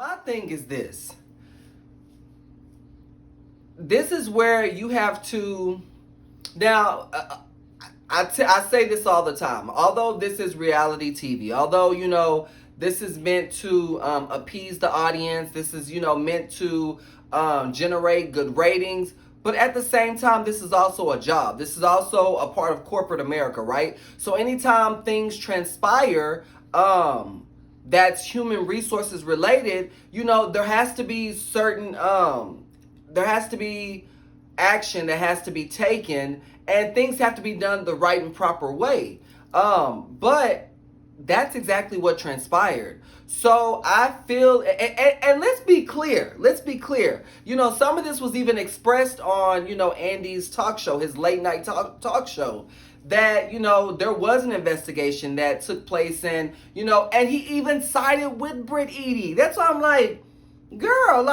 My thing is this. This is where you have to. Now, I say this all the time. Although this is reality TV, although, this is meant to appease the audience, this is, meant to generate good ratings. But at the same time, this is also a job. This is also a part of corporate America, right? So anytime things transpire, that's human resources related, there has to be there has to be action that has to be taken, and things have to be done the right and proper way. But that's exactly what transpired. So I feel, and let's be clear. Some of this was even expressed on, Andy's talk show, his late night talk show, that, there was an investigation that took place, and, and he even sided with Britt Eady. That's why I'm like, girl,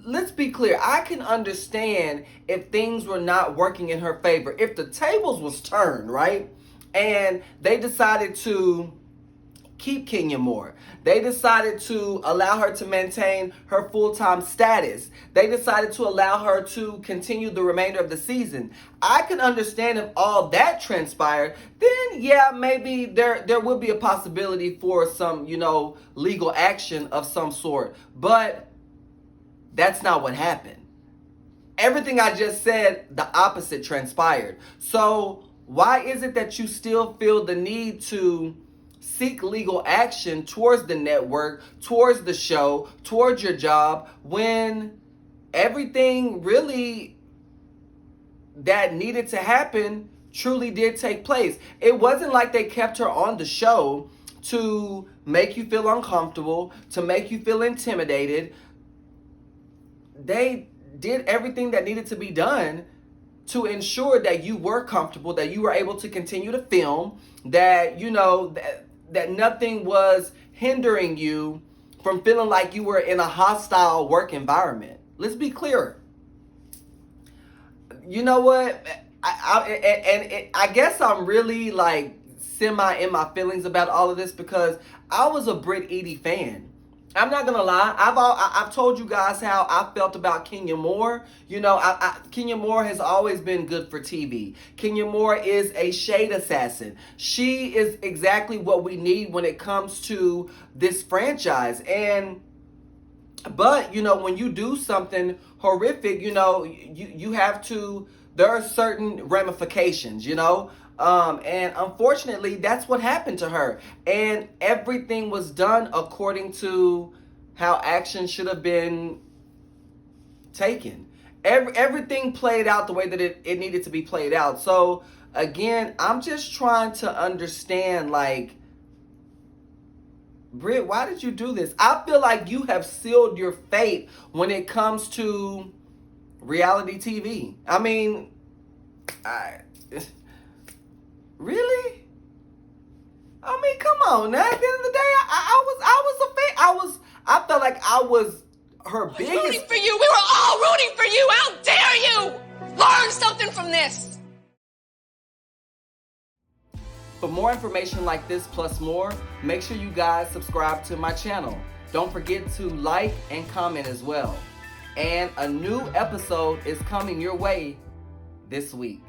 let's be clear. I can understand if things were not working in her favor. If the tables was turned, right? And they decided to keep Kenya Moore. They decided to allow her to maintain her full-time status. They decided to allow her to continue the remainder of the season. I can understand if all that transpired, then yeah, maybe there would be a possibility for some, legal action of some sort. But that's not what happened. Everything I just said, the opposite transpired. So why is it that you still feel the need to seek legal action towards the network, towards the show, towards your job, when everything really that needed to happen truly did take place? It wasn't like they kept her on the show to make you feel uncomfortable, to make you feel intimidated. They did everything that needed to be done to ensure that you were comfortable, that you were able to continue to film, that, that nothing was hindering you from feeling like you were in a hostile work environment. Let's be clear. You know what? I guess I'm really semi in my feelings about all of this, because I was a Britt Eady fan. I'm not gonna lie. I've told you guys how I felt about Kenya Moore. Kenya Moore has always been good for TV. Kenya Moore is a shade assassin. She is exactly what we need when it comes to this franchise. But when you do something horrific, you have to. There are certain ramifications, and unfortunately, that's what happened to her. And everything was done according to how action should have been taken. Everything played out the way that it needed to be played out. So, again, I'm just trying to understand, Britt, why did you do this? I feel like you have sealed your fate when it comes to reality TV. I mean, really? I mean, come on now. At the end of the day, I was a fan. I felt like I was her biggest. Rooting for you. We were all rooting for you. How dare you? Learn something from this. For more information like this plus more, make sure you guys subscribe to my channel. Don't forget to like and comment as well. And a new episode is coming your way this week.